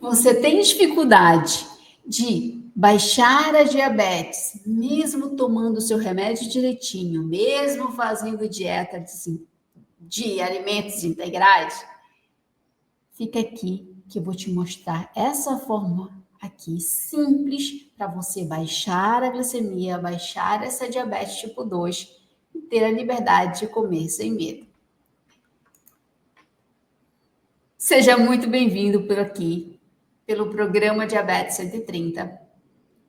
Você tem dificuldade de baixar a diabetes, mesmo tomando o seu remédio direitinho, mesmo fazendo dieta de alimentos integrais? Fica aqui que eu vou te mostrar essa forma aqui simples para você baixar a glicemia, baixar essa diabetes tipo 2 e ter a liberdade de comer sem medo. Seja muito bem-vindo por aqui, pelo programa Diabetes 130.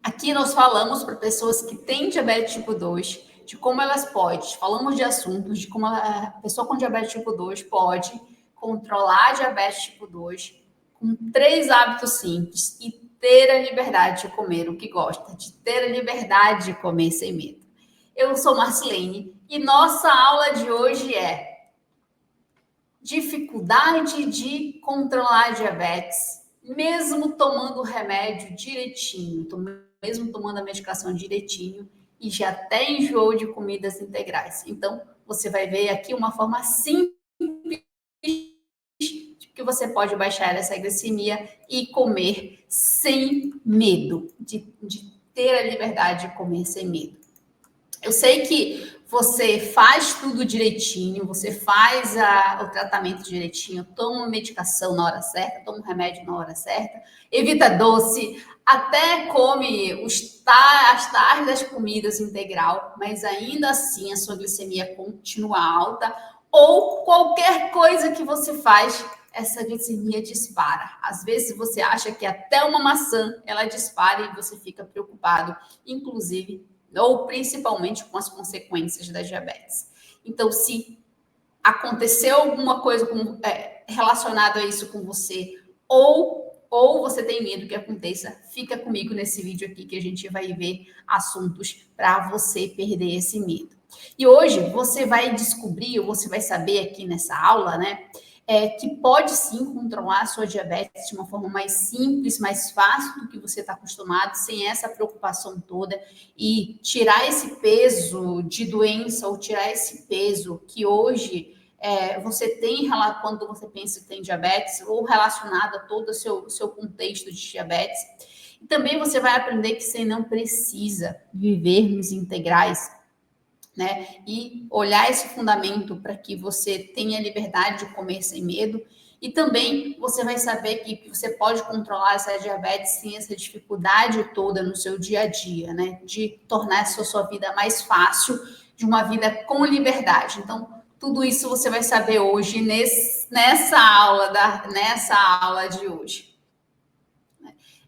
Aqui nós falamos para pessoas que têm diabetes tipo 2, de como elas podem, falamos de assuntos, de como a pessoa com diabetes tipo 2 pode controlar a diabetes tipo 2 com 3 hábitos simples e ter a liberdade de comer o que gosta, de ter a liberdade de comer sem medo. Eu sou Marcilene e nossa aula de hoje é dificuldade de controlar a diabetes, mesmo tomando o remédio direitinho, mesmo tomando a medicação direitinho e já até enjoou de comidas integrais. Então, você vai ver aqui uma forma simples que você pode baixar essa glicemia e comer sem medo, de ter a liberdade de comer sem medo. Eu sei que você faz tudo direitinho, você faz o tratamento direitinho, toma medicação na hora certa, toma um remédio na hora certa, evita doce, até come as tardes das comidas integral, mas ainda assim a sua glicemia continua alta, ou qualquer coisa que você faz, essa glicemia dispara. Às vezes você acha que até uma maçã ela dispara e você fica preocupado, inclusive ou principalmente com as consequências da diabetes. Então, se aconteceu alguma coisa relacionada a isso com você, ou você tem medo que aconteça, fica comigo nesse vídeo aqui que a gente vai ver assuntos para você perder esse medo. E hoje você vai descobrir, ou você vai saber aqui nessa aula, né, que pode sim controlar a sua diabetes de uma forma mais simples, mais fácil do que você está acostumado, sem essa preocupação toda, e tirar esse peso de doença ou tirar esse peso que hoje você tem quando você pensa que tem diabetes ou relacionado a todo o seu contexto de diabetes. E também você vai aprender que você não precisa viver nos integrais, né? E olhar esse fundamento para que você tenha liberdade de comer sem medo. E também você vai saber que você pode controlar essa diabetes sem essa dificuldade toda no seu dia a dia, né? De tornar a sua vida mais fácil, de uma vida com liberdade. Então, tudo isso você vai saber hoje nessa aula de hoje.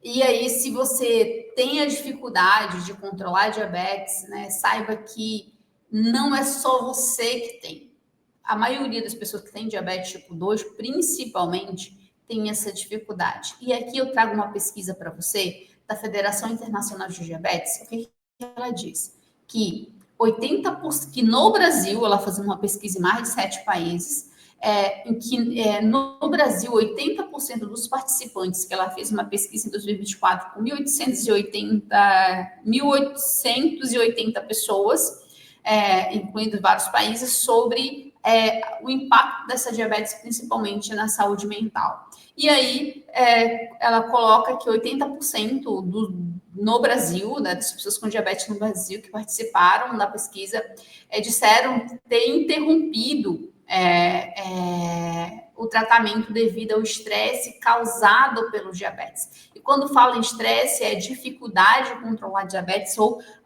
E aí, se você tem a dificuldade de controlar a diabetes, né? Saiba que não é só você que tem. A maioria das pessoas que têm diabetes tipo 2, principalmente, tem essa dificuldade. E aqui eu trago uma pesquisa para você da Federação Internacional de Diabetes. O que ela diz? Que 80%, que no Brasil, ela fazendo uma pesquisa em mais de 7 países, em que no Brasil, 80% dos participantes, que ela fez uma pesquisa em 2024 com 1.880 pessoas, incluindo vários países, sobre o impacto dessa diabetes, principalmente na saúde mental. E aí, ela coloca que 80% no Brasil, né, das pessoas com diabetes no Brasil que participaram da pesquisa, disseram ter interrompido o tratamento devido ao estresse causado pelo diabetes. E quando fala em estresse, é dificuldade de controlar a diabetes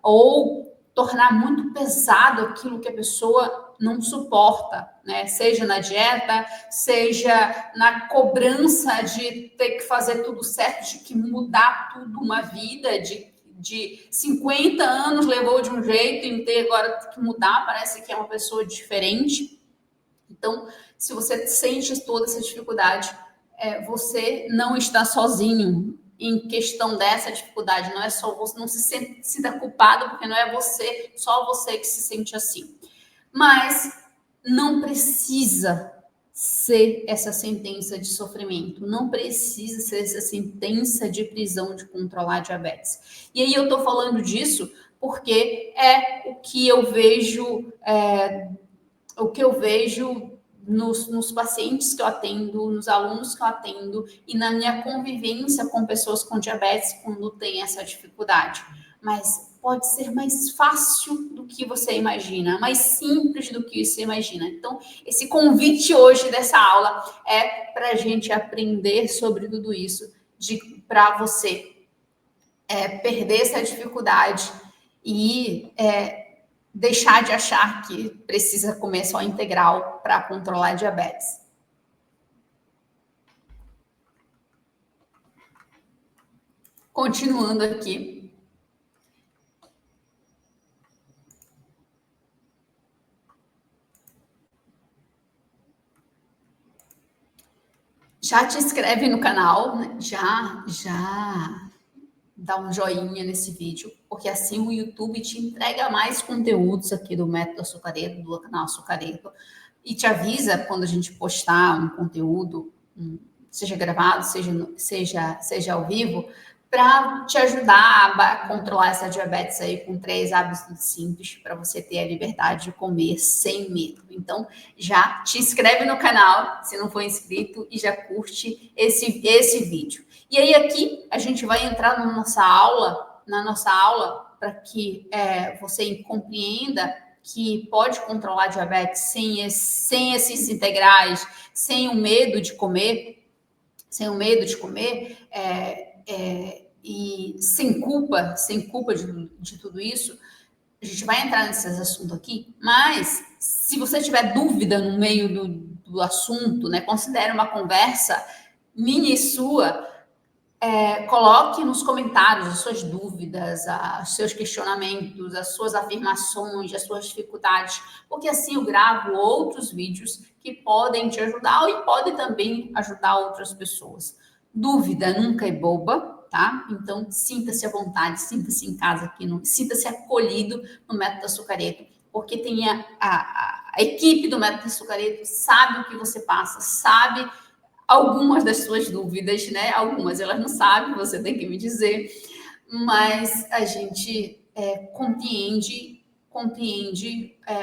ou tornar muito pesado aquilo que a pessoa não suporta, né? Seja na dieta, seja na cobrança de ter que fazer tudo certo, de que mudar tudo uma vida, de 50 anos levou de um jeito e ter agora que mudar, parece que é uma pessoa diferente. Então, se você sente toda essa dificuldade, você não está sozinho em questão dessa dificuldade. Não é só você, não se sinta culpado, porque não é só você que se sente assim. Mas não precisa ser essa sentença de sofrimento, não precisa ser essa sentença de prisão de controlar a diabetes. E aí eu estou falando disso porque é o que eu vejo nos pacientes que eu atendo, nos alunos que eu atendo e na minha convivência com pessoas com diabetes quando tem essa dificuldade. Mas pode ser mais fácil do que você imagina, mais simples do que você imagina. Então, esse convite hoje dessa aula é para a gente aprender sobre tudo isso, para você perder essa dificuldade e deixar de achar que precisa comer só integral para controlar a diabetes. Continuando aqui. Já te inscreve no canal, né? Já dá um joinha nesse vídeo, porque assim o YouTube te entrega mais conteúdos aqui do Método Açucareiro, do canal Açucareiro, e te avisa quando a gente postar um conteúdo, seja gravado, seja ao vivo, para te ajudar a controlar essa diabetes aí com 3 hábitos simples para você ter a liberdade de comer sem medo. Então, já te inscreve no canal, se não for inscrito, e já curte esse vídeo. E aí aqui a gente vai entrar na nossa aula para que você compreenda que pode controlar a diabetes sem esses integrais, sem o medo de comer, e sem culpa de tudo isso. A gente vai entrar nesses assuntos aqui, mas se você tiver dúvida no meio do assunto, né, considere uma conversa minha e sua, coloque nos comentários as suas dúvidas, os seus questionamentos, as suas afirmações, as suas dificuldades, porque assim eu gravo outros vídeos que podem te ajudar e podem também ajudar outras pessoas. Dúvida nunca é boba, tá? Então, sinta-se à vontade, sinta-se em casa aqui, sinta-se acolhido no Método Açucareiro, porque tem a equipe do Método Açucareiro sabe o que você passa, sabe algumas das suas dúvidas, né? Algumas elas não sabem, você tem que me dizer, mas a gente compreende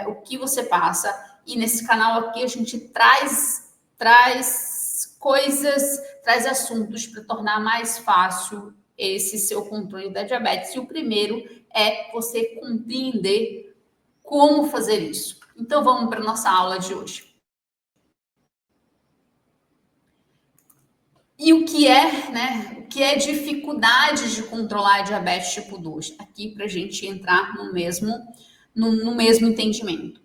o que você passa, e nesse canal aqui a gente traz coisas, traz assuntos para tornar mais fácil esse seu controle da diabetes. E o primeiro é você compreender como fazer isso. Então vamos para a nossa aula de hoje. E o que é dificuldade de controlar a diabetes tipo 2? Aqui para a gente entrar no mesmo entendimento.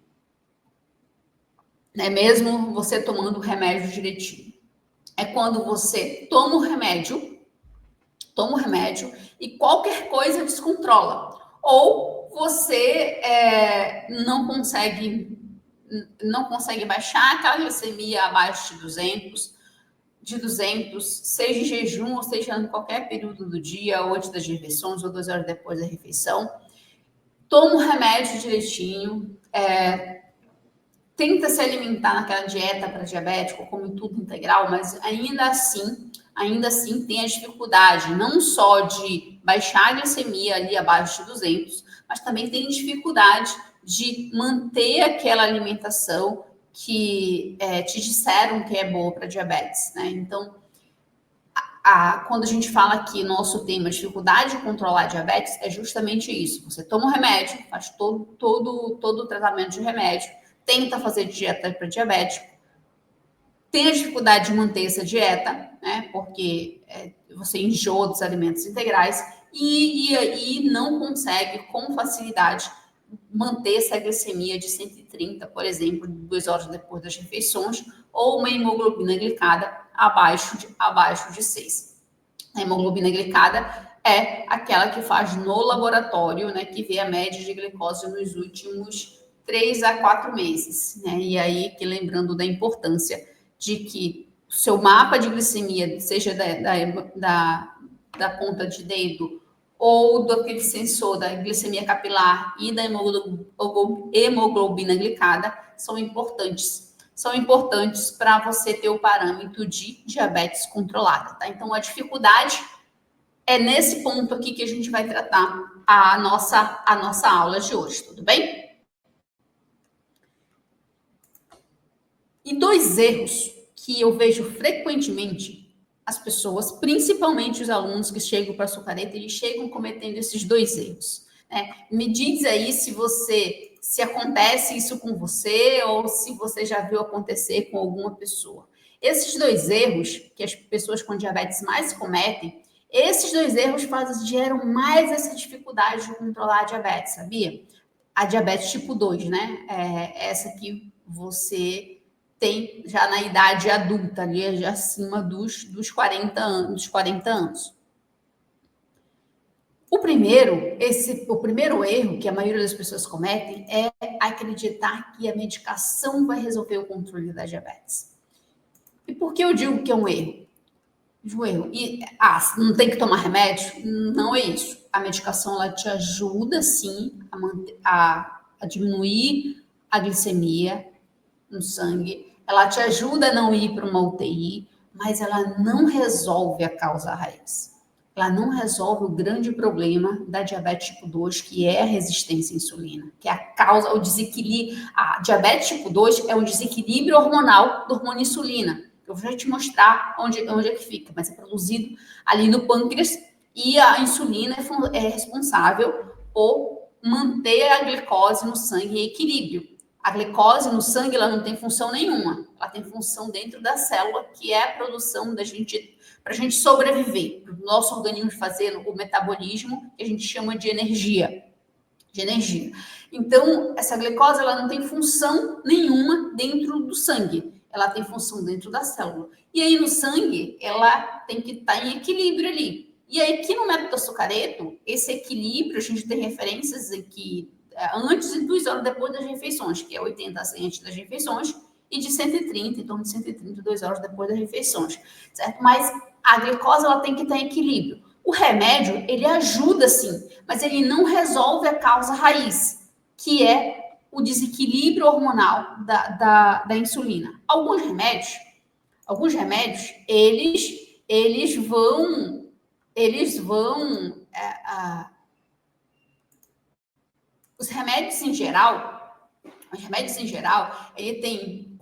É mesmo você tomando o remédio direitinho. É quando você toma o remédio e qualquer coisa descontrola. Ou você não consegue baixar aquela glicemia abaixo de 200, seja em jejum, ou seja em qualquer período do dia, ou antes das refeições, ou 2 horas depois da refeição. Toma o remédio direitinho, tenta se alimentar naquela dieta para diabético, come tudo integral, mas ainda assim tem a dificuldade não só de baixar a glicemia ali abaixo de 200, mas também tem dificuldade de manter aquela alimentação que te disseram que é boa para diabetes, né? Então, quando a gente fala aqui, nosso tema, dificuldade de controlar a diabetes, é justamente isso. Você toma um remédio, faz todo o tratamento de remédio, tenta fazer dieta para diabético, tem a dificuldade de manter essa dieta, né? Porque você enjoa dos alimentos integrais e aí não consegue com facilidade manter essa glicemia de 130, por exemplo, 2 horas depois das refeições, ou uma hemoglobina glicada abaixo de 6. A hemoglobina glicada é aquela que faz no laboratório, né, que vê a média de glicose nos últimos 3 a 4 meses, né? E aí, que lembrando da importância de que o seu mapa de glicemia, seja da ponta de dedo ou daquele sensor da glicemia capilar e da hemoglobina glicada, são importantes. São importantes para você ter o parâmetro de diabetes controlada, tá? Então, a dificuldade é nesse ponto aqui que a gente vai tratar a nossa aula de hoje, tudo bem? E 2 erros que eu vejo frequentemente as pessoas, principalmente os alunos que chegam para a sucareta, eles chegam cometendo esses 2 erros. Né? Me diz aí se acontece isso com você ou se você já viu acontecer com alguma pessoa. Esses 2 erros que as pessoas com diabetes mais cometem, esses 2 erros geram mais essa dificuldade de controlar a diabetes, sabia? A diabetes tipo 2, né? É essa que você tem já na idade adulta, ali já acima dos 40 anos. O primeiro erro que a maioria das pessoas cometem é acreditar que a medicação vai resolver o controle da diabetes. E por que eu digo que é um erro? Não tem que tomar remédio? Não é isso. A medicação ela te ajuda sim a diminuir a glicemia no sangue, ela te ajuda a não ir para uma UTI, mas ela não resolve a causa raiz. Ela não resolve o grande problema da diabetes tipo 2, que é a resistência à insulina, que é a causa, o desequilíbrio. A diabetes tipo 2 é um desequilíbrio hormonal do hormônio insulina. Eu vou te mostrar onde é que fica, mas é produzido ali no pâncreas e a insulina é responsável por manter a glicose no sangue em equilíbrio. A glicose no sangue ela não tem função nenhuma, ela tem função dentro da célula, que é a produção da gente, para a gente sobreviver, para o nosso organismo fazer o metabolismo, que a gente chama de energia. Então, essa glicose ela não tem função nenhuma dentro do sangue, ela tem função dentro da célula. E aí no sangue, ela tem que estar em equilíbrio ali. E aí aqui no método açucareto, esse equilíbrio, a gente tem referências aqui antes e 2 horas depois das refeições, que é 80 a 100 antes das refeições, e de 130, em torno de 130, 2 horas depois das refeições, certo? Mas a glicose ela tem que estar em equilíbrio. O remédio, ele ajuda sim, mas ele não resolve a causa raiz, que é o desequilíbrio hormonal da insulina. Alguns remédios, eles vão os remédios em geral, ele tem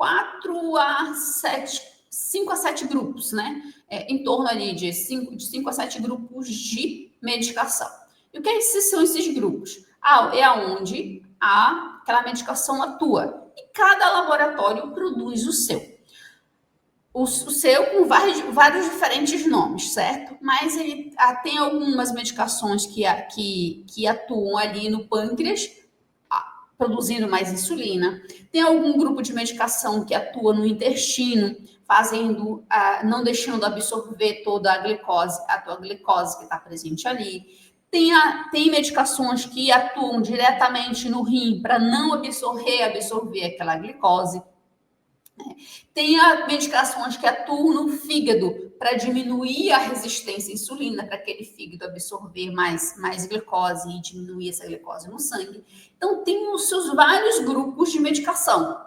5 a 7 grupos, né? Em torno ali de 5 a 7 grupos de medicação. E o que são esses grupos? É onde aquela medicação atua. E cada laboratório produz o seu. O seu com vários diferentes nomes, certo? Mas ele tem algumas medicações que atuam ali no pâncreas, produzindo mais insulina. Tem algum grupo de medicação que atua no intestino, não deixando absorver toda a tua glicose que está presente ali. Tem medicações que atuam diretamente no rim para não absorver aquela glicose. Tem medicações que atuam no fígado para diminuir a resistência à insulina, para aquele fígado absorver mais glicose e diminuir essa glicose no sangue. Então, tem os seus vários grupos de medicação.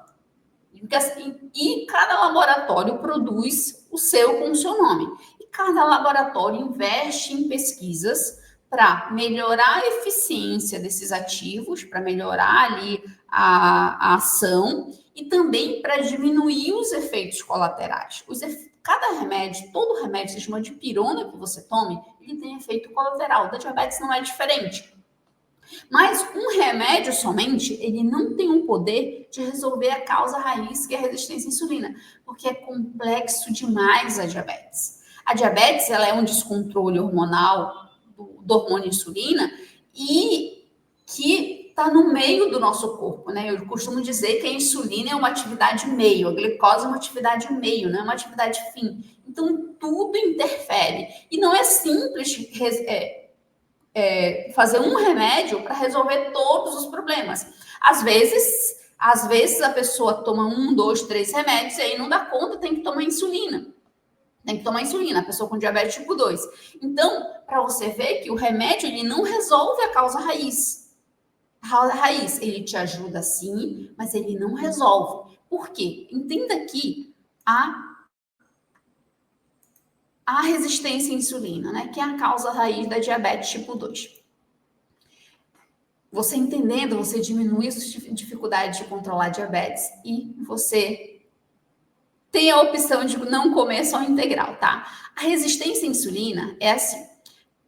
E cada laboratório produz o seu com o seu nome. E cada laboratório investe em pesquisas para melhorar a eficiência desses ativos, para melhorar ali a ação e também para diminuir os efeitos colaterais. Todo remédio, seja uma dipirona que você tome, ele tem efeito colateral. Da diabetes não é diferente. Mas um remédio somente, ele não tem o poder de resolver a causa raiz, que é a resistência à insulina, porque é complexo demais a diabetes. A diabetes, ela é um descontrole hormonal do hormônio insulina e que está no meio do nosso corpo, né? Eu costumo dizer que a insulina é uma atividade meio, a glicose é uma atividade meio, não é uma atividade fim. Então, tudo interfere. E não é simples fazer um remédio para resolver todos os problemas. Às vezes a pessoa toma 1, 2, 3 remédios e aí não dá conta, tem que tomar insulina. A pessoa com diabetes tipo 2. Então, para você ver que o remédio ele não resolve a causa raiz. Ele te ajuda sim, mas ele não resolve. Por quê? Entenda que a resistência à insulina, né, que é a causa raiz da diabetes tipo 2. Você entendendo, você diminui a dificuldade de controlar a diabetes e você tem a opção de não comer só integral, tá? A resistência à insulina é assim,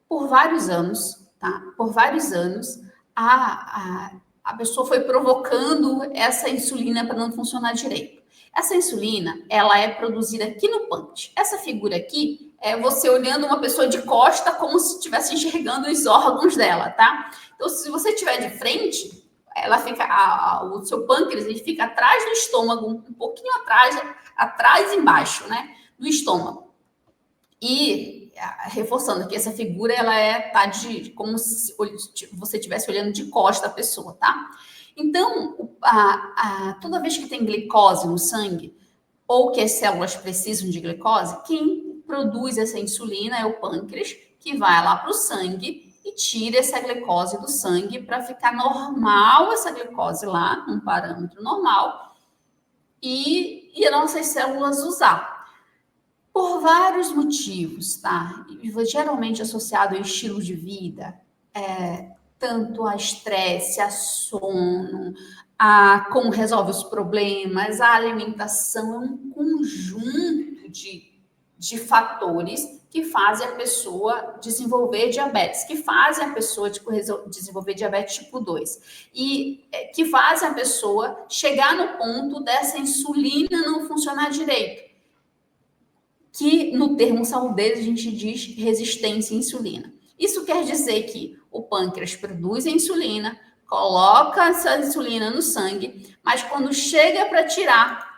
por vários anos, tá? Por vários anos, a pessoa foi provocando essa insulina para não funcionar direito. Essa insulina, ela é produzida aqui no pâncreas. Essa figura aqui é você olhando uma pessoa de costa como se estivesse enxergando os órgãos dela, tá? Então, se você estiver de frente, ela fica, o seu pâncreas, ele fica atrás do estômago, um pouquinho atrás e embaixo, né? Do estômago. E reforçando que essa figura, ela tá como se você estivesse olhando de costa a pessoa, tá? Então, toda vez que tem glicose no sangue, ou que as células precisam de glicose, quem produz essa insulina é o pâncreas, que vai lá para o sangue e tira essa glicose do sangue para ficar normal essa glicose lá, num parâmetro normal, e as nossas células usar. Por vários motivos, tá? Geralmente associado ao estilo de vida, tanto a estresse, a sono, a como resolve os problemas, a alimentação, é um conjunto de fatores que fazem a pessoa desenvolver diabetes, que fazem a pessoa desenvolver diabetes tipo 2 e que fazem a pessoa chegar no ponto dessa insulina não funcionar direito, que no termo saúde a gente diz resistência à insulina. Isso quer dizer que o pâncreas produz a insulina, coloca essa insulina no sangue, mas quando chega para tirar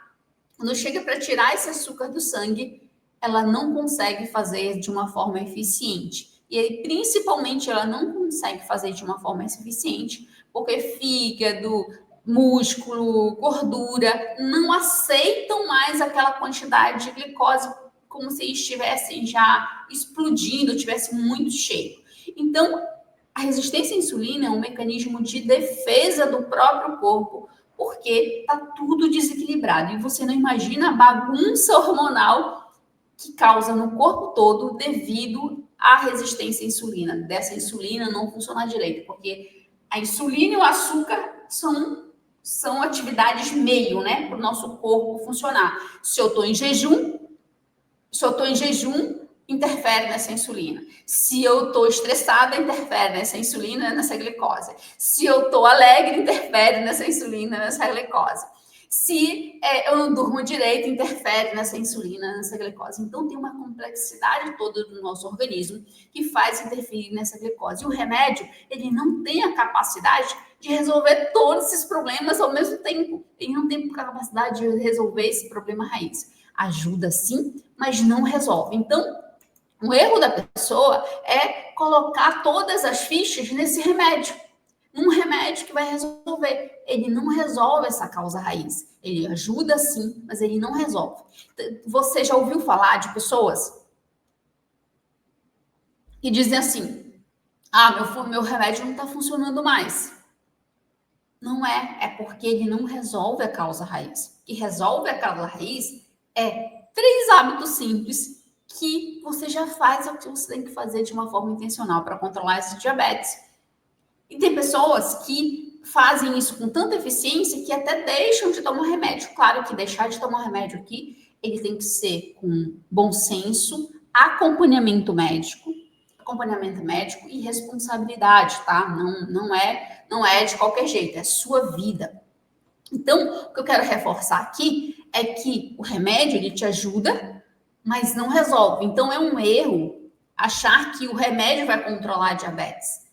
esse açúcar do sangue, ela não consegue fazer de uma forma eficiente. E aí, principalmente, ela não consegue fazer de uma forma eficiente porque fígado, músculo, gordura não aceitam mais aquela quantidade de glicose como se estivessem já explodindo, estivesse muito cheio. Então, a resistência à insulina é um mecanismo de defesa do próprio corpo, porque está tudo desequilibrado. E você não imagina a bagunça hormonal que causa no corpo todo devido à resistência à insulina, dessa insulina não funcionar direito, porque a insulina e o açúcar são atividades meio, né, para o nosso corpo funcionar. Se eu estou em jejum, interfere nessa insulina. Se eu estou estressada, interfere nessa insulina, nessa glicose. Se eu estou alegre, interfere nessa insulina, nessa glicose. Se eu não durmo direito, interfere nessa insulina, nessa glicose. Então, tem uma complexidade toda do nosso organismo que faz interferir nessa glicose. E o remédio, ele não tem a capacidade de resolver todos esses problemas ao mesmo tempo. Ele não tem a capacidade de resolver esse problema raiz. Ajuda sim, mas não resolve. Então, o erro da pessoa é colocar todas as fichas nesse remédio. Um remédio que vai resolver. Ele não resolve essa causa raiz. Ele ajuda sim, mas ele não resolve. Você já ouviu falar de pessoas que dizem assim: meu remédio não está funcionando mais. Não é porque ele não resolve a causa raiz. O que resolve a causa raiz é 3 hábitos simples que você já faz o que você tem que fazer de uma forma intencional para controlar esse diabetes. E tem pessoas que fazem isso com tanta eficiência que até deixam de tomar remédio. Claro que deixar de tomar remédio aqui, ele tem que ser com bom senso, acompanhamento médico e responsabilidade, tá? Não é de qualquer jeito, é sua vida. Então, o que eu quero reforçar aqui é que o remédio, ele te ajuda, mas não resolve. Então, é um erro achar que o remédio vai controlar a diabetes.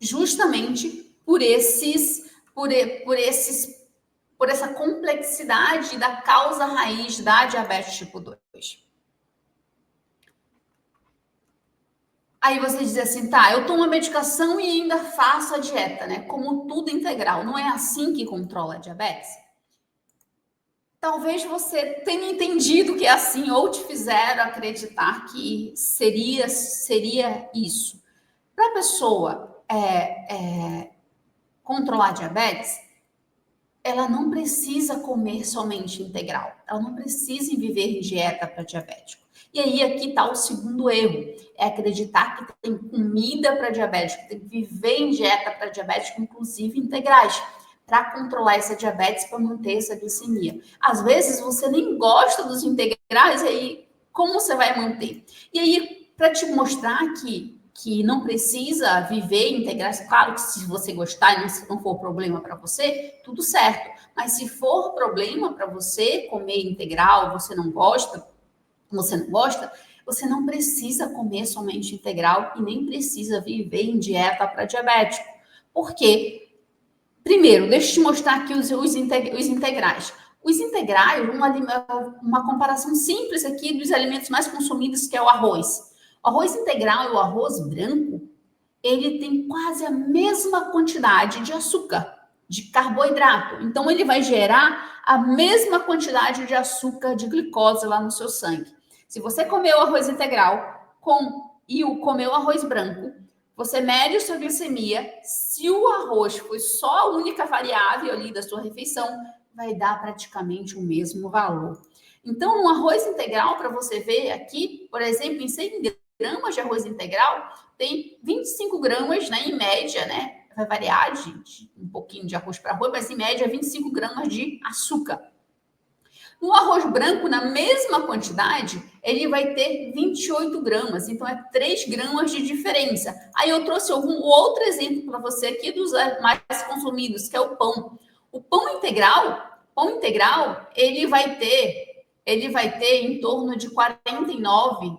Justamente por essa complexidade da causa raiz da diabetes tipo 2. Aí você diz assim, tá, eu tomo a medicação e ainda faço a dieta, né? Como tudo integral. Não é assim que controla a diabetes? Talvez você tenha entendido que é assim ou te fizeram acreditar que seria isso. Para a pessoa controlar a diabetes, ela não precisa comer somente integral. Ela não precisa viver em dieta para diabético. E aí aqui está o segundo erro, é acreditar que tem comida para diabético, tem que viver em dieta para diabético, inclusive integrais. para controlar essa diabetes, para manter essa glicemia. Às vezes você nem gosta dos integrais, e aí como você vai manter? E aí, para te mostrar que não precisa viver integrais, claro que se você gostar e se não for problema para você, tudo certo. Mas se for problema para você comer integral, você não gosta, você não precisa comer somente integral e nem precisa viver em dieta para diabético. Por quê? Primeiro, deixa eu te mostrar aqui os integrais. Os integrais, uma comparação simples aqui dos alimentos mais consumidos, que é o arroz. O arroz integral e o arroz branco, ele tem quase a mesma quantidade de açúcar, de carboidrato. Então, ele vai gerar a mesma quantidade de açúcar, de glicose lá no seu sangue. Se você comer o arroz integral e comer o arroz branco, você mede a sua glicemia. Se o arroz foi só a única variável ali da sua refeição, vai dar praticamente o mesmo valor. Então, um arroz integral, para você ver aqui, por exemplo, em 100 gramas de arroz integral, tem 25 gramas, né, em média, né? Vai variar de um pouquinho de arroz para arroz, mas em média 25 gramas de açúcar. No arroz branco, na mesma quantidade, ele vai ter 28 gramas, então é 3 gramas de diferença. Aí eu trouxe algum outro exemplo para você aqui dos mais consumidos, que é o pão. O pão integral, ele vai ter em torno de 49,9,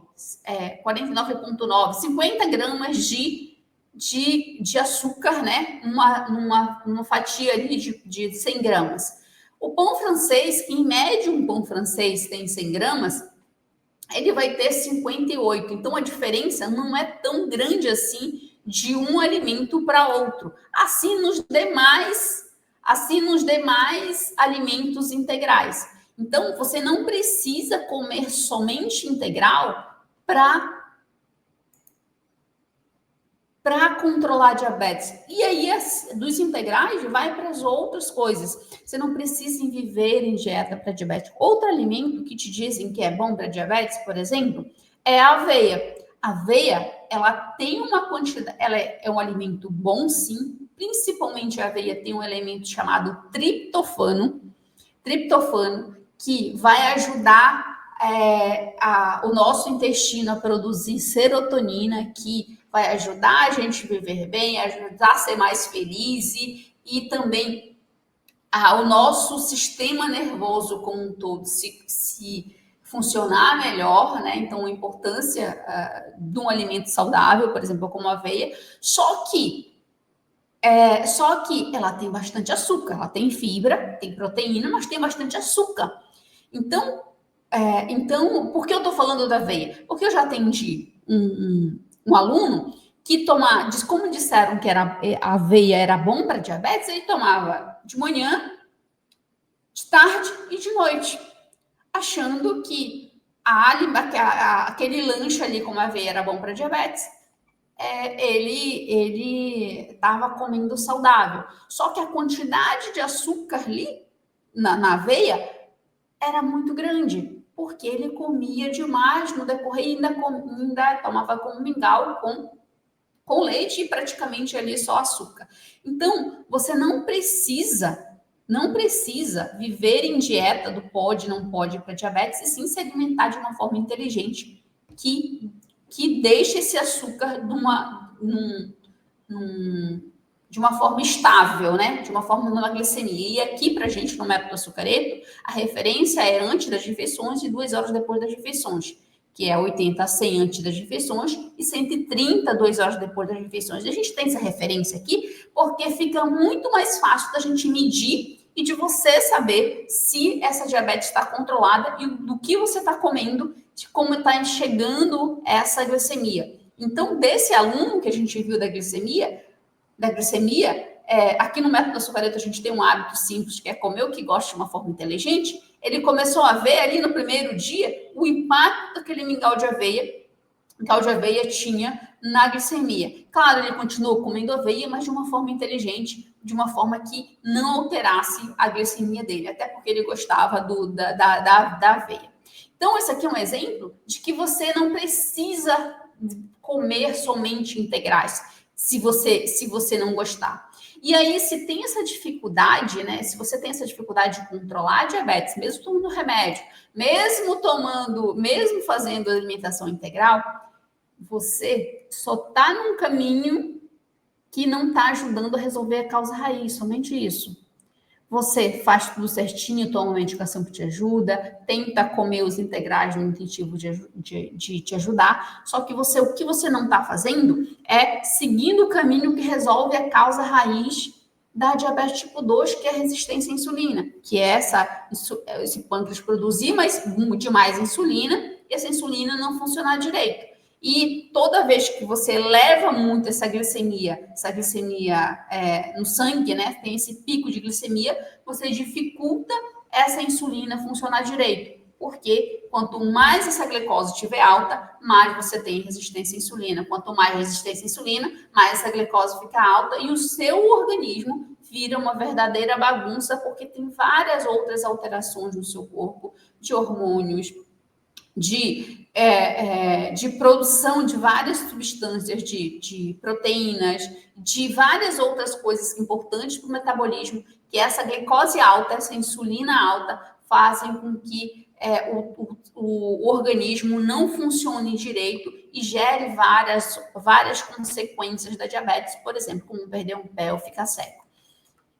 50 gramas de açúcar, né? Numa fatia ali de 100 gramas. O pão francês, em média, um pão francês tem 100 gramas, ele vai ter 58. Então, a diferença não é tão grande assim de um alimento para outro. Assim nos demais alimentos integrais. Então, você não precisa comer somente integral para controlar a diabetes. E aí, dos integrais, vai para as outras coisas. Você não precisa viver em dieta para diabetes. Outro alimento que te dizem que é bom para diabetes, por exemplo, é a aveia. A aveia, ela tem uma quantidade, ela é um alimento bom, sim. Principalmente a aveia tem um elemento chamado triptofano, que vai ajudar o nosso intestino a produzir serotonina, que vai ajudar a gente a viver bem, ajudar a ser mais feliz e também o nosso sistema nervoso como um todo se funcionar melhor, né? Então, a importância de um alimento saudável, por exemplo, como a aveia, só que ela tem bastante açúcar, ela tem fibra, tem proteína, mas tem bastante açúcar. Então, por que eu estou falando da aveia? Porque eu já atendi um aluno que como disseram que a aveia era bom para diabetes, ele tomava de manhã, de tarde e de noite, achando que aquele lanche ali com aveia era bom para diabetes. Ele estava comendo saudável. Só que a quantidade de açúcar ali na aveia era muito grande, porque ele comia demais no decorrer e ainda tomava como mingau com leite e praticamente ali só açúcar. Então, você não precisa viver em dieta do pode, não pode para diabetes, e sim se alimentar de uma forma inteligente que deixe esse açúcar de uma forma estável, né? De uma forma numa glicemia. E aqui, para a gente, no método açucareto, a referência é antes das refeições e 2 horas depois das refeições, que é 80 a 100 antes das refeições e 130 2 horas depois das refeições. E a gente tem essa referência aqui porque fica muito mais fácil da gente medir e de você saber se essa diabetes está controlada e do que você está comendo, de como está chegando essa glicemia. Então, desse aluno que a gente viu da glicemia, aqui no método açucareto a gente tem um hábito simples, que é comer o que gosta de uma forma inteligente. Ele começou a ver ali no primeiro dia o impacto daquele mingau de aveia tinha na glicemia. Claro, ele continuou comendo aveia, mas de uma forma inteligente, de uma forma que não alterasse a glicemia dele, até porque ele gostava da aveia. Então, esse aqui é um exemplo de que você não precisa comer somente integrais, se você não gostar. E aí, se tem essa dificuldade, né? Se você tem essa dificuldade de controlar a diabetes, mesmo tomando remédio, mesmo fazendo alimentação integral, você só está num caminho que não está ajudando a resolver a causa raiz, somente isso. Você faz tudo certinho, toma uma medicação que te ajuda, tenta comer os integrais no intentivo de te ajudar, só que o que você não está fazendo é seguindo o caminho que resolve a causa raiz da diabetes tipo 2, que é a resistência à insulina, que é esse pâncreas produzir demais insulina e essa insulina não funcionar direito. E toda vez que você leva muito essa glicemia no sangue, né, tem esse pico de glicemia, você dificulta essa insulina funcionar direito. Porque quanto mais essa glicose estiver alta, mais você tem resistência à insulina. Quanto mais resistência à insulina, mais essa glicose fica alta e o seu organismo vira uma verdadeira bagunça, porque tem várias outras alterações no seu corpo, de hormônios, de produção de várias substâncias, de proteínas, de várias outras coisas importantes para o metabolismo, que essa glicose alta, essa insulina alta, fazem com que o organismo não funcione direito e gere várias consequências da diabetes, por exemplo, como perder um pé ou ficar seco.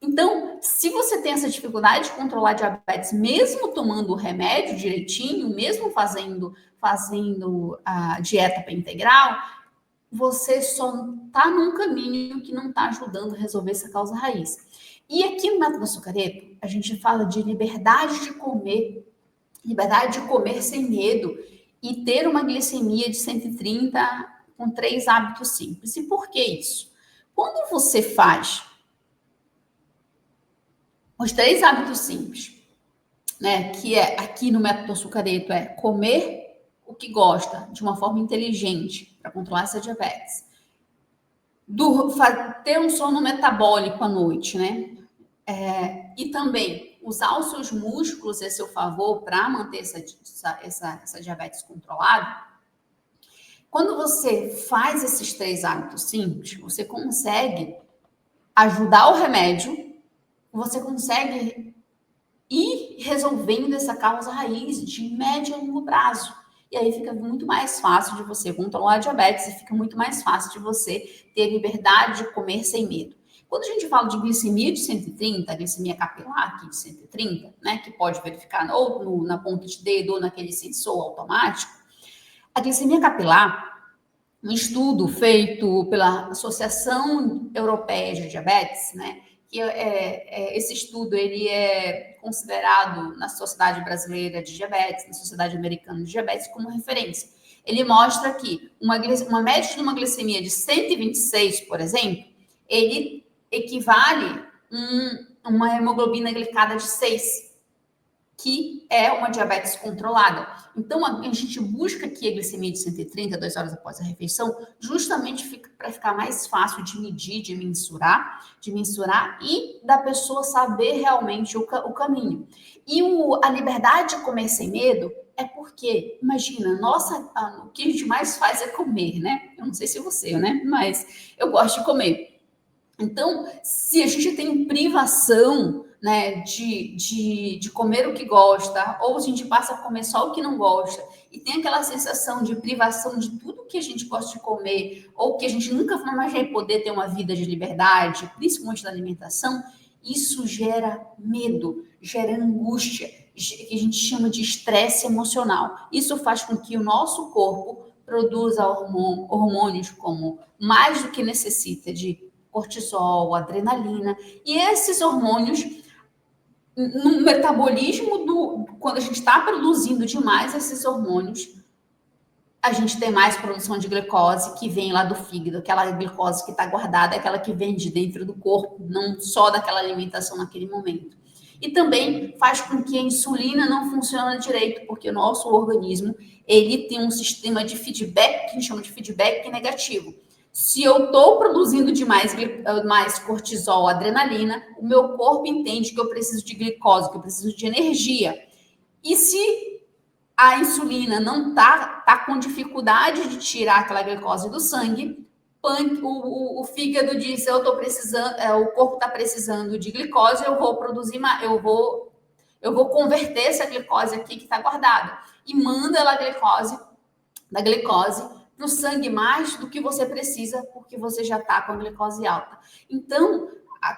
Então, se você tem essa dificuldade de controlar a diabetes, mesmo tomando o remédio direitinho, mesmo fazendo a dieta integral, você só está num caminho que não está ajudando a resolver essa causa raiz. E aqui no Método Açucareto, a gente fala de liberdade de comer sem medo e ter uma glicemia de 130 com 3 hábitos simples. E por que isso? Quando você faz os 3 hábitos simples, né, que é aqui no Método Açucareto, é comer o que gosta de uma forma inteligente para controlar essa diabetes, ter um sono metabólico à noite, né, e também usar os seus músculos a seu favor para manter essa diabetes controlada. Quando você faz esses 3 hábitos simples, você consegue ajudar o remédio, você consegue ir resolvendo essa causa raiz de médio a longo prazo. E aí fica muito mais fácil de você controlar a diabetes e fica muito mais fácil de você ter liberdade de comer sem medo. Quando a gente fala de glicemia de 130, glicemia capilar aqui de 130, né, que pode verificar ou na ponta de dedo ou naquele sensor automático, a glicemia capilar, um estudo feito pela Associação Europeia de Diabetes, né, que esse estudo ele é considerado na Sociedade Brasileira de Diabetes, na Sociedade Americana de Diabetes, como referência. Ele mostra que uma média de uma glicemia de 126, por exemplo, ele equivale a uma hemoglobina glicada de 6, que é uma diabetes controlada. Então, a gente busca aqui a glicemia de 130, 2 horas após a refeição, justamente para ficar mais fácil de medir, de mensurar e da pessoa saber realmente o caminho. E a liberdade de comer sem medo é porque, imagina, o que a gente mais faz é comer, né? Eu não sei se você, né? Mas eu gosto de comer. Então, se a gente tem privação, né, de comer o que gosta, ou a gente passa a comer só o que não gosta, e tem aquela sensação de privação de tudo que a gente gosta de comer, ou que a gente nunca mais vai poder ter uma vida de liberdade, principalmente na alimentação, isso gera medo, gera angústia, que a gente chama de estresse emocional. Isso faz com que o nosso corpo produza hormônios como mais do que necessita de cortisol, adrenalina, e esses hormônios, no metabolismo, quando a gente está produzindo demais esses hormônios, a gente tem mais produção de glicose que vem lá do fígado, aquela glicose que está guardada, aquela que vem de dentro do corpo, não só daquela alimentação naquele momento. E também faz com que a insulina não funcione direito, porque o nosso organismo ele tem um sistema de feedback, que a gente chama de feedback negativo. Se eu estou produzindo demais mais cortisol, adrenalina, o meu corpo entende que eu preciso de glicose, que eu preciso de energia. E se a insulina não tá com dificuldade de tirar aquela glicose do sangue, o fígado diz, eu tô precisando, o corpo está precisando de glicose, eu vou produzir, eu vou converter essa glicose aqui que está guardada e manda ela da glicose para o sangue mais do que você precisa, porque você já está com a glicose alta. Então,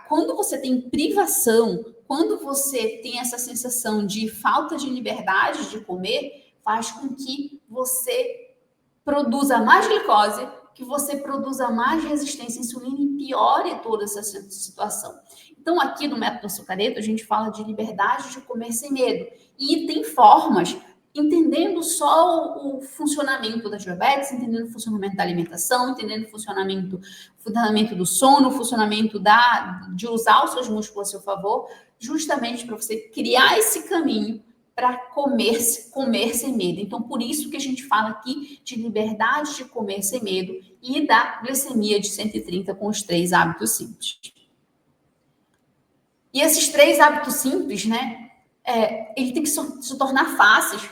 quando você tem privação, quando você tem essa sensação de falta de liberdade de comer, faz com que você produza mais glicose, que você produza mais resistência à insulina e piore toda essa situação. Então, aqui no método açucareto, a gente fala de liberdade de comer sem medo. E tem formas, entendendo só o funcionamento da diabetes, entendendo o funcionamento da alimentação, entendendo o funcionamento do sono, o funcionamento de usar os seus músculos a seu favor, justamente para você criar esse caminho para comer sem medo. Então, por isso que a gente fala aqui de liberdade de comer sem medo e da glicemia de 130 com os 3 hábitos simples. E esses 3 hábitos simples, né, ele tem que se tornar fáceis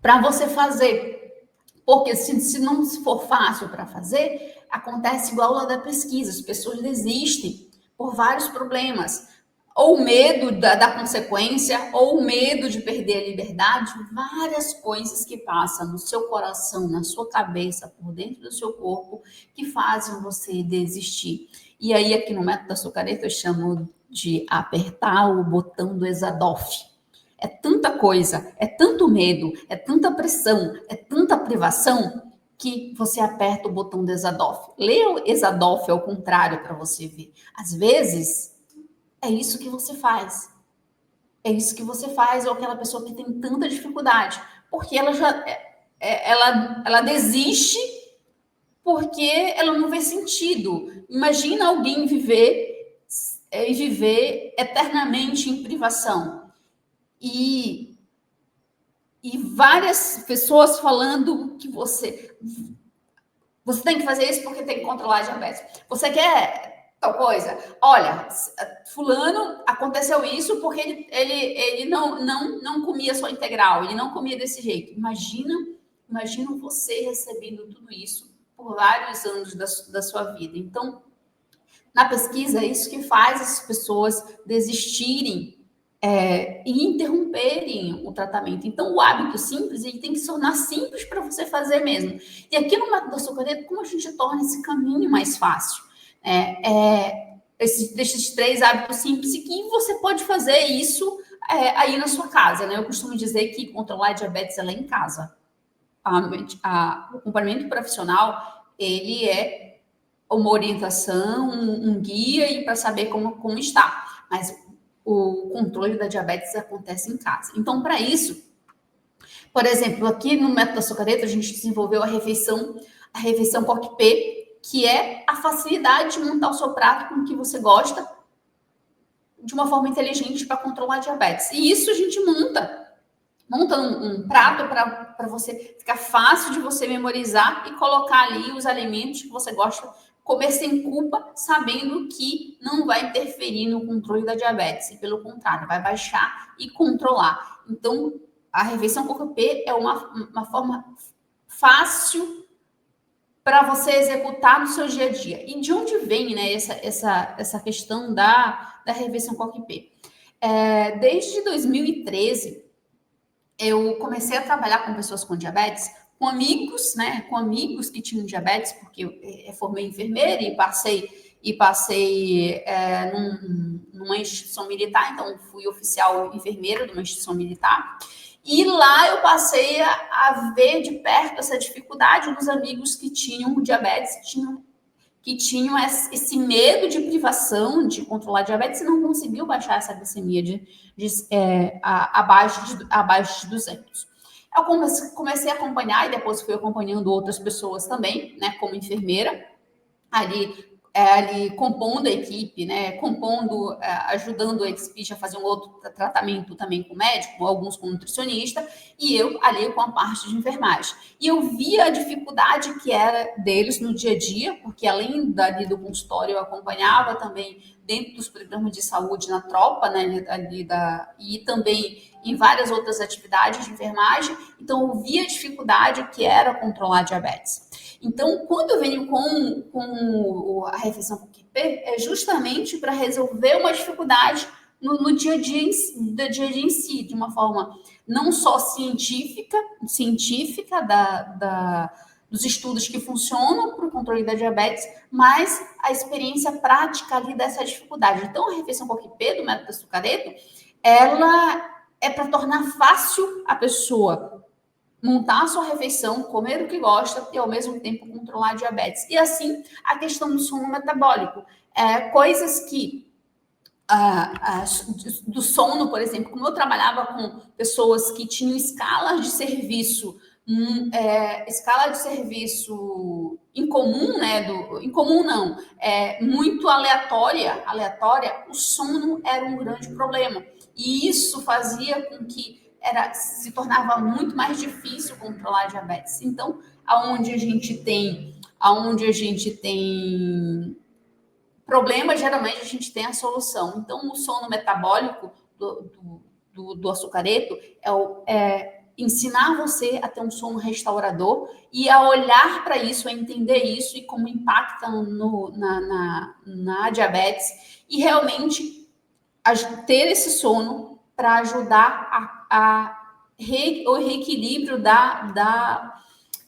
para você fazer. Porque se não for fácil para fazer, acontece igual lá da pesquisa, as pessoas desistem por vários problemas. Ou medo da consequência, ou medo de perder a liberdade, várias coisas que passam no seu coração, na sua cabeça, por dentro do seu corpo, que fazem você desistir. E aí, aqui no método açucareto, eu chamo de apertar o botão do Exadoff. É tanta coisa, é tanto medo, é tanta pressão, é tanta privação, que você aperta o botão do Exadoff. Lê o Exadoff ao contrário para você ver. Às vezes, é isso que você faz. É isso que você faz, ou aquela pessoa que tem tanta dificuldade. Porque ela ela desiste porque ela não vê sentido. Imagina alguém viver eternamente em privação. E várias pessoas falando que você tem que fazer isso porque tem que controlar a diabetes. Você quer tal coisa? Olha, fulano, aconteceu isso porque ele não comia só integral, ele não comia desse jeito. Imagina você recebendo tudo isso por vários anos da sua vida. Então, na pesquisa, é isso que faz as pessoas desistirem e interromperem o tratamento. Então, o hábito simples, ele tem que se tornar simples para você fazer mesmo. E aqui no método açucareto, como a gente torna esse caminho mais fácil? Esses 3 hábitos simples, e que você pode fazer isso aí na sua casa, né? Eu costumo dizer que controlar a diabetes ela é em casa. O acompanhamento profissional, ele é uma orientação, um guia e para saber como está. Mas o controle da diabetes acontece em casa. Então, para isso, por exemplo, aqui no método açucareto, a gente desenvolveu a refeição COQ-P, que é a facilidade de montar o seu prato com o que você gosta de uma forma inteligente para controlar a diabetes. E isso a gente monta um prato para você ficar fácil de você memorizar e colocar ali os alimentos que você gosta, comer sem culpa, sabendo que não vai interferir no controle da diabetes, e pelo contrário, vai baixar e controlar. Então, a refeição COQ-P é uma forma fácil para você executar no seu dia a dia. E de onde vem, né, essa questão da refeição COQ-P? Desde 2013, eu comecei a trabalhar com pessoas com diabetes, com amigos, né? Com amigos que tinham diabetes, porque eu formei enfermeira e passei numa instituição militar, então fui oficial enfermeira de uma instituição militar. E lá eu passei a ver de perto essa dificuldade dos amigos que tinham diabetes, que tinham esse medo de privação, de controlar a diabetes e não conseguiu baixar essa glicemia abaixo de 200. Eu comecei a acompanhar e depois fui acompanhando outras pessoas também, né, como enfermeira, ali compondo a equipe, né, ajudando a equipe a fazer um outro tratamento também com médico, alguns com nutricionista, e eu ali com a parte de enfermagem. E eu via a dificuldade que era deles no dia a dia, porque além do consultório eu acompanhava também dentro dos programas de saúde na tropa, né, e também em várias outras atividades de enfermagem, então eu via a dificuldade que era controlar a diabetes. Então, quando eu venho com a refeição com QP, é justamente para resolver uma dificuldade no dia a dia, do dia a dia em si, de uma forma não só científica dos estudos que funcionam para o controle da diabetes, mas a experiência prática ali dessa dificuldade. Então, a refeição com QP do método Açucareto, ela é para tornar fácil a pessoa montar a sua refeição, comer o que gosta e, ao mesmo tempo, controlar a diabetes. E, assim, a questão do sono metabólico. Coisas que do sono, por exemplo, como eu trabalhava com pessoas que tinham escalas de serviço, escala de serviço incomum, né? Incomum não, muito aleatória, o sono era um grande problema. E isso fazia com que se tornava muito mais difícil controlar a diabetes. Então, aonde a gente tem problema, geralmente a gente tem a solução. Então, o sono metabólico do açucareto é ensinar você a ter um sono restaurador e a olhar para isso, a entender isso e como impacta na diabetes e realmente ter esse sono para ajudar o reequilíbrio da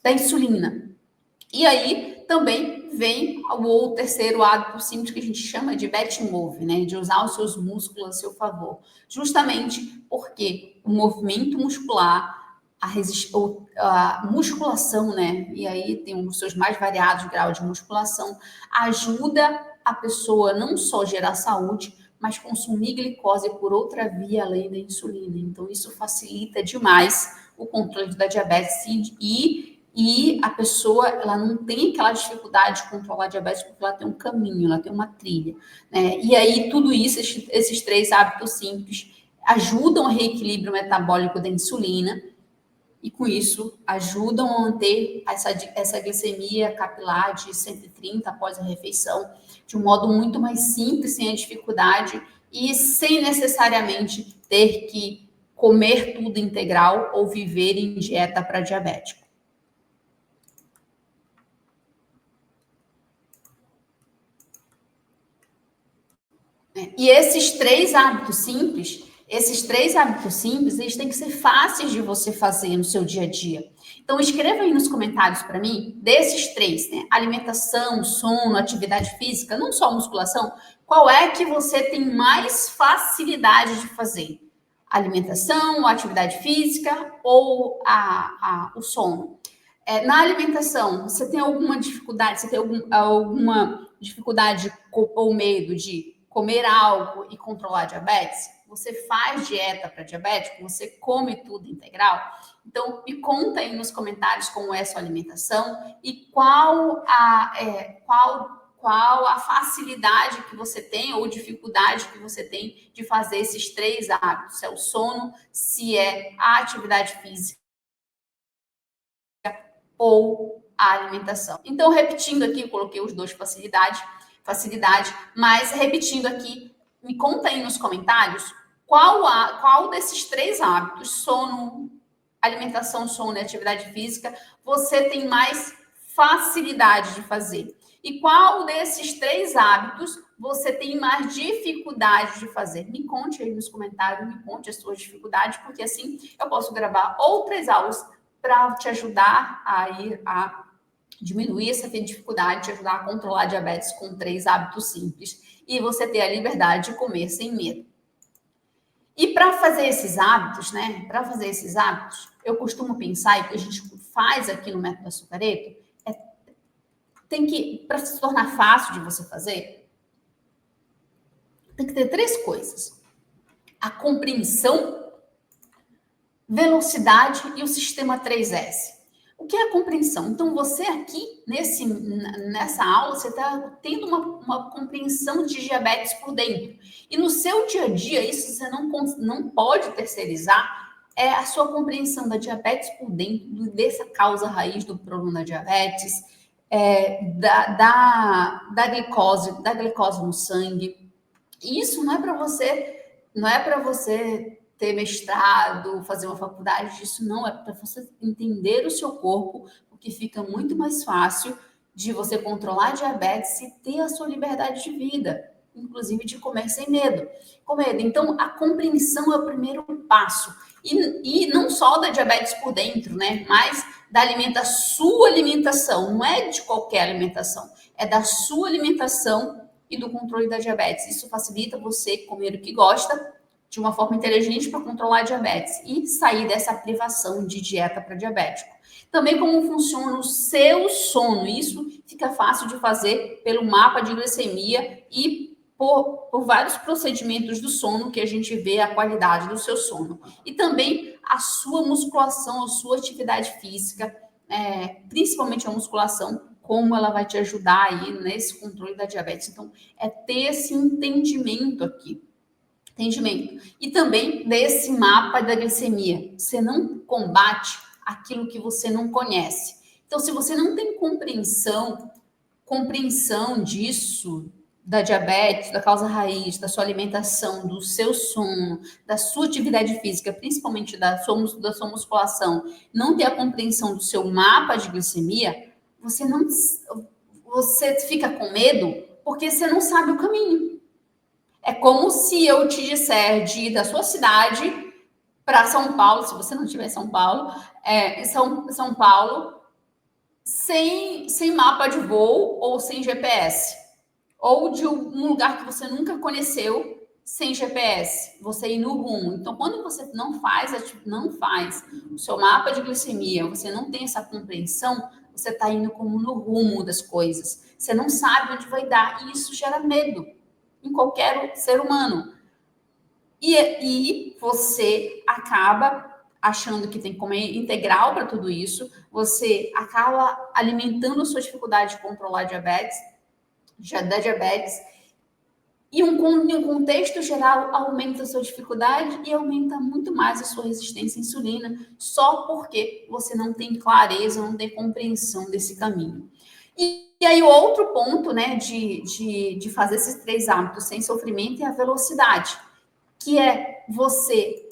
insulina. E aí também vem o terceiro hábito simples que a gente chama de bet move, né? De usar os seus músculos a seu favor. Justamente porque o movimento muscular, a musculação, né? E aí tem os seus mais variados graus de musculação, ajuda a pessoa não só gerar saúde, mas consumir glicose por outra via além da insulina. Então, isso facilita demais o controle da diabetes e a pessoa, ela não tem aquela dificuldade de controlar a diabetes porque ela tem um caminho, ela tem uma trilha, né? E aí, tudo isso, esses três hábitos simples, ajudam o reequilíbrio metabólico da insulina e, com isso, ajudam a manter essa glicemia capilar de 130 após a refeição, de um modo muito mais simples, sem a dificuldade e sem necessariamente ter que comer tudo integral ou viver em dieta para diabético. E esses três hábitos simples, eles têm que ser fáceis de você fazer no seu dia a dia. Então, escreva aí nos comentários para mim, desses três, né? Alimentação, sono, atividade física, não só musculação, qual é que você tem mais facilidade de fazer? Alimentação, atividade física ou o sono? Na alimentação, você tem alguma dificuldade, alguma dificuldade ou medo de comer algo e controlar a diabetes? Você faz dieta para diabético? Você come tudo integral? Então, me conta aí nos comentários como é a sua alimentação e qual a facilidade que você tem ou dificuldade que você tem de fazer esses três hábitos. Se é o sono, se é a atividade física ou a alimentação. Então, repetindo aqui, eu coloquei os dois facilidade, mas repetindo aqui, me conta aí nos comentários qual desses três hábitos, sono, alimentação, sono e atividade física, você tem mais facilidade de fazer. E qual desses três hábitos você tem mais dificuldade de fazer? Me conte aí nos comentários, me conte as suas dificuldades, porque assim eu posso gravar outras aulas para te ajudar a diminuir essa dificuldade, te ajudar a controlar a diabetes com três hábitos simples e você ter a liberdade de comer sem medo. E para fazer esses hábitos, né? Para fazer esses hábitos, eu costumo pensar, e o que a gente faz aqui no Método Açucareto, para se tornar fácil de você fazer, tem que ter três coisas: a compreensão, velocidade e o sistema 3S. O que é a compreensão? Então, você aqui, nessa aula, você está tendo uma compreensão de diabetes por dentro. E no seu dia a dia, isso você não pode terceirizar, é a sua compreensão da diabetes por dentro, dessa causa raiz do problema da diabetes, da glicose no sangue. E isso não é para você ter mestrado, fazer uma faculdade, isso não é para você entender o seu corpo, porque fica muito mais fácil de você controlar a diabetes e ter a sua liberdade de vida, inclusive de comer sem medo. Com medo. Então, a compreensão é o primeiro passo. E não só da diabetes por dentro, né? Mas sua alimentação, não é de qualquer alimentação, é da sua alimentação e do controle da diabetes. Isso facilita você comer o que gosta de uma forma inteligente para controlar a diabetes e sair dessa privação de dieta para diabético. Também como funciona o seu sono. Isso fica fácil de fazer pelo mapa de glicemia e por vários procedimentos do sono que a gente vê a qualidade do seu sono. E também a sua musculação, a sua atividade física, principalmente a musculação, como ela vai te ajudar aí nesse controle da diabetes. Então, é ter esse entendimento aqui. E também desse mapa da glicemia. Você não combate aquilo que você não conhece. Então, se você não tem compreensão disso, da diabetes, da causa raiz, da sua alimentação, do seu sono, da sua atividade física, principalmente da sua musculação, não ter a compreensão do seu mapa de glicemia, você fica com medo porque você não sabe o caminho. É como se eu te disser de ir da sua cidade para São Paulo, se você não estiver em São Paulo, São Paulo, sem mapa de voo ou sem GPS. Ou de um lugar que você nunca conheceu sem GPS, você ir no rumo. Então, quando você não faz o seu mapa de glicemia, você não tem essa compreensão, você está indo como no rumo das coisas. Você não sabe onde vai dar, e isso gera medo em qualquer ser humano. E você acaba achando que tem que comer integral para tudo isso, você acaba alimentando a sua dificuldade de controlar a diabetes, e um contexto geral aumenta a sua dificuldade e aumenta muito mais a sua resistência à insulina, só porque você não tem clareza, não tem compreensão desse caminho. E aí o outro ponto, né, de fazer esses 3 hábitos sem sofrimento é a velocidade, que é você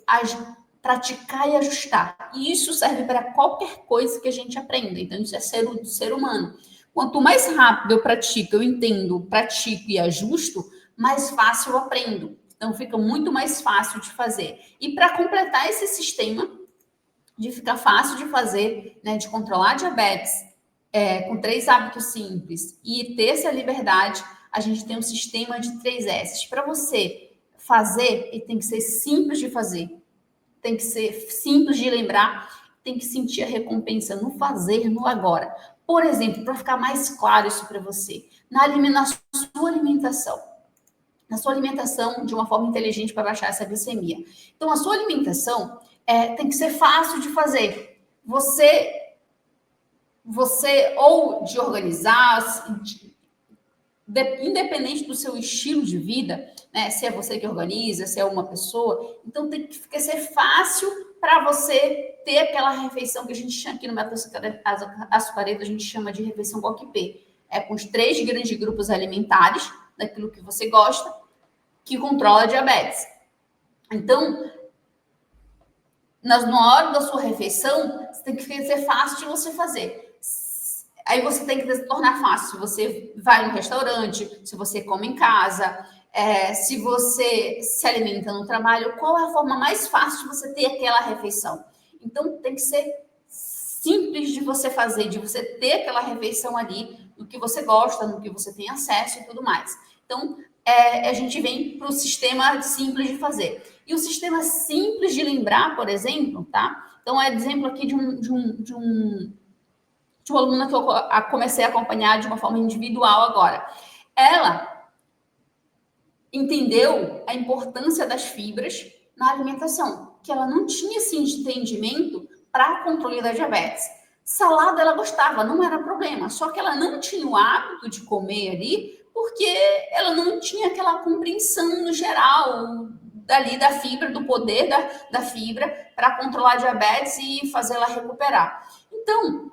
praticar e ajustar. E isso serve para qualquer coisa que a gente aprenda. Então, isso é ser humano. Quanto mais rápido eu pratico, eu entendo, pratico e ajusto, mais fácil eu aprendo. Então, fica muito mais fácil de fazer. E para completar esse sistema de ficar fácil de fazer, né, de controlar a diabetes, com 3 hábitos simples e ter essa liberdade, a gente tem um sistema de 3 S's. Para você fazer, ele tem que ser simples de fazer, tem que ser simples de lembrar, tem que sentir a recompensa no fazer, no agora. Por exemplo, para ficar mais claro isso para você, na sua alimentação de uma forma inteligente para baixar essa glicemia. Então, a sua alimentação tem que ser fácil de fazer. Você ou de organizar, independente do seu estilo de vida, né? Se é você que organiza, se é uma pessoa, então tem que ser fácil para você ter aquela refeição que a gente chama aqui no método açucareiro, a gente chama de refeição GOKP. Com os 3 grandes grupos alimentares, daquilo que você gosta, que controla a diabetes. Então, na hora da sua refeição, tem que ser fácil de você fazer. Aí você tem que tornar fácil. Se você vai no restaurante, se você come em casa, se você se alimenta no trabalho, qual é a forma mais fácil de você ter aquela refeição? Então, tem que ser simples de você fazer, de você ter aquela refeição ali, no que você gosta, no que você tem acesso e tudo mais. Então, a gente vem para o sistema simples de fazer. E o sistema simples de lembrar, por exemplo, tá? Então, é exemplo aqui de uma aluna que eu comecei a acompanhar de uma forma individual agora. Ela entendeu a importância das fibras na alimentação, que ela não tinha esse entendimento para controle da diabetes. Salada ela gostava, não era problema, só que ela não tinha o hábito de comer ali, porque ela não tinha aquela compreensão no geral dali da fibra, do poder da fibra para controlar a diabetes e fazê-la recuperar. Então,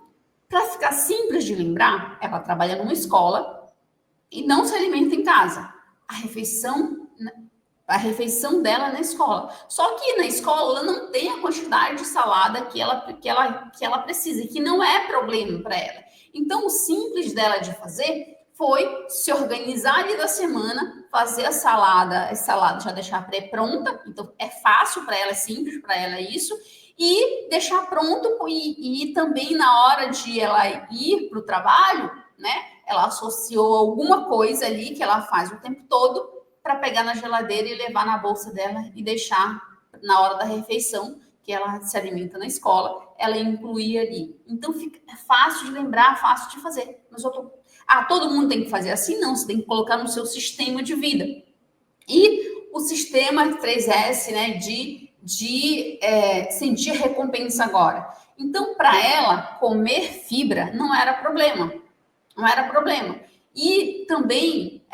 para ficar simples de lembrar, ela trabalha numa escola e não se alimenta em casa. A refeição a refeição dela na escola. Só que na escola ela não tem a quantidade de salada que ela precisa, e que não é problema para ela. Então, o simples dela de fazer foi se organizar ali da semana, fazer a salada já deixar pré-pronta, então é fácil para ela, é simples para ela isso, e deixar pronto, e também na hora de ela ir para o trabalho, né, ela associou alguma coisa ali que ela faz o tempo todo para pegar na geladeira e levar na bolsa dela e deixar na hora da refeição, que ela se alimenta na escola, ela inclui ali. Então, é fácil de lembrar, fácil de fazer. Mas todo mundo tem que fazer assim? Não, você tem que colocar no seu sistema de vida. E o sistema 3S, né, de sentir recompensa agora. Então, para ela, comer fibra não era problema. Não era problema. E também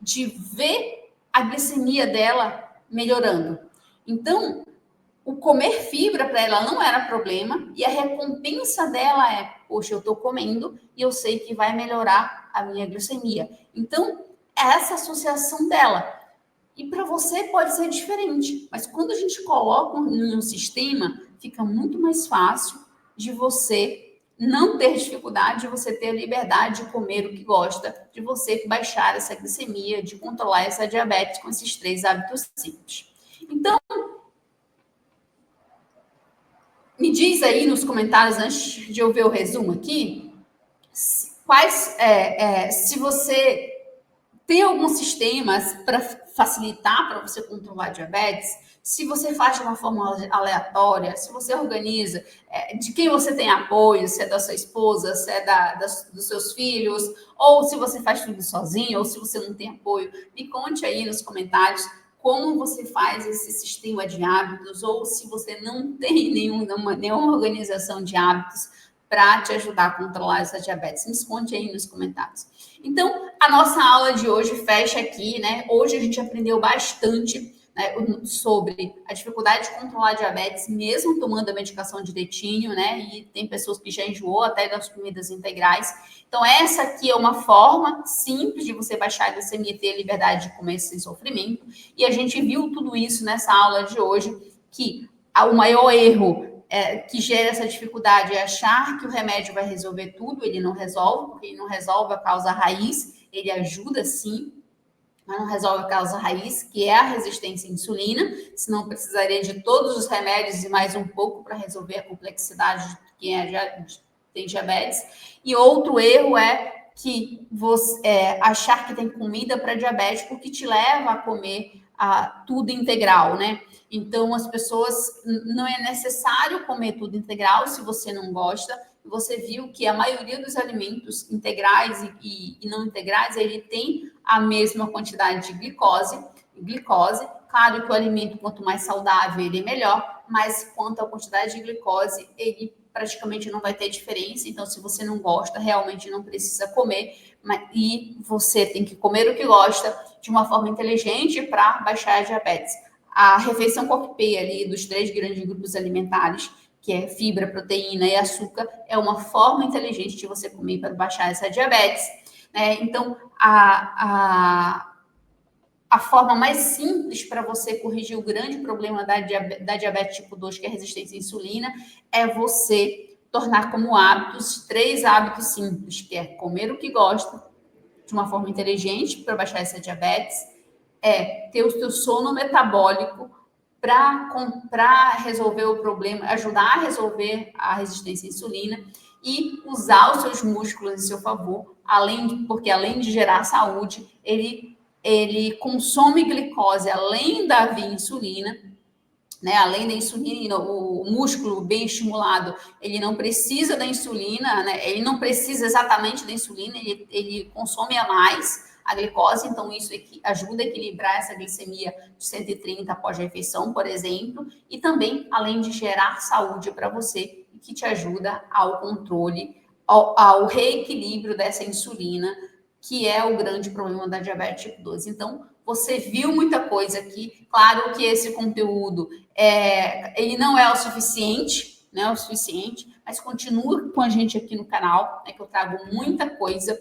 de ver a glicemia dela melhorando. Então, o comer fibra para ela não era problema, e a recompensa dela é, poxa, eu estou comendo e eu sei que vai melhorar a minha glicemia. Então, essa associação dela. E para você pode ser diferente, mas quando a gente coloca no sistema, fica muito mais fácil de você não ter dificuldade, de você ter a liberdade de comer o que gosta, de você baixar essa glicemia, de controlar essa diabetes com esses 3 hábitos simples. Então, me diz aí nos comentários, antes de eu ver o resumo aqui, se você tem alguns sistemas para facilitar para você controlar a diabetes, se você faz de uma forma aleatória, se você organiza, de quem você tem apoio, se é da sua esposa, se é dos seus filhos, ou se você faz tudo sozinho, ou se você não tem apoio, me conte aí nos comentários como você faz esse sistema de hábitos, ou se você não tem nenhuma organização de hábitos para te ajudar a controlar essa diabetes. Me conte aí nos comentários. Então, a nossa aula de hoje fecha aqui, né? Hoje a gente aprendeu bastante, né, sobre a dificuldade de controlar a diabetes, mesmo tomando a medicação direitinho, né? E tem pessoas que já enjoou até das comidas integrais. Então, essa aqui é uma forma simples de você baixar a glicemia e ter a liberdade de comer sem sofrimento. E a gente viu tudo isso nessa aula de hoje, que o maior erro que gera essa dificuldade é achar que o remédio vai resolver tudo. Ele não resolve, porque ele não resolve a causa raiz, ele ajuda sim, mas não resolve a causa raiz, que é a resistência à insulina, senão precisaria de todos os remédios e mais um pouco para resolver a complexidade de quem tem diabetes. E outro erro é que você achar que tem comida para diabético que te leva a comer tudo integral, né? Então, as pessoas, não é necessário comer tudo integral se você não gosta. Você viu que a maioria dos alimentos integrais e não integrais, ele tem a mesma quantidade de glicose. Claro que o alimento, quanto mais saudável, ele é melhor, mas quanto à quantidade de glicose, ele praticamente não vai ter diferença. Então, se você não gosta, realmente não precisa comer, e você tem que comer o que gosta de uma forma inteligente para baixar a diabetes. A refeição coquepeia ali dos 3 grandes grupos alimentares, que é fibra, proteína e açúcar, é uma forma inteligente de você comer para baixar essa diabetes, né? Então, a forma mais simples para você corrigir o grande problema da diabetes tipo 2, que é a resistência à insulina, é você tornar como hábitos 3 hábitos simples, que é comer o que gosta de uma forma inteligente para baixar essa diabetes, ter o seu sono metabólico para resolver o problema, ajudar a resolver a resistência à insulina, e usar os seus músculos em seu favor, porque além de gerar saúde, ele consome glicose além da via insulina, né? Além da insulina, o músculo bem estimulado, ele não precisa da insulina, né? Ele não precisa exatamente da insulina, ele consome a mais a glicose, então isso ajuda a equilibrar essa glicemia de 130 após a refeição, por exemplo, e também, além de gerar saúde para você, que te ajuda ao controle, ao reequilíbrio dessa insulina, que é o grande problema da diabetes tipo 2. Então, você viu muita coisa aqui. Claro que esse conteúdo ele não é o suficiente, mas continua com a gente aqui no canal, né, que eu trago muita coisa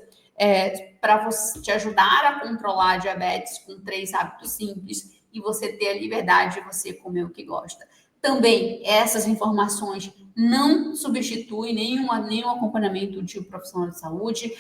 para te ajudar a controlar a diabetes com 3 hábitos simples e você ter a liberdade de você comer o que gosta. Também, essas informações não substituem nenhum acompanhamento de um profissional de saúde,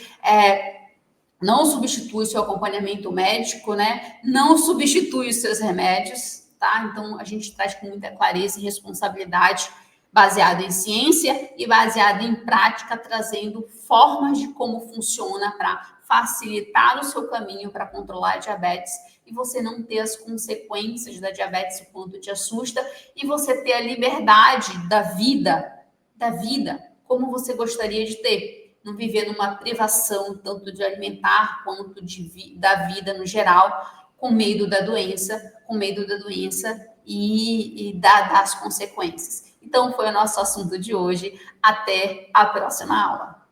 não substitui seu acompanhamento médico, né? Não substitui os seus remédios, tá? Então, a gente traz com muita clareza e responsabilidade, baseado em ciência e baseado em prática, trazendo formas de como funciona para facilitar o seu caminho para controlar a diabetes e você não ter as consequências da diabetes, o quanto te assusta, e você ter a liberdade da vida, como você gostaria de ter. Não viver numa privação, tanto de alimentar quanto da vida no geral, com medo da doença e das consequências. Então, foi o nosso assunto de hoje. Até a próxima aula.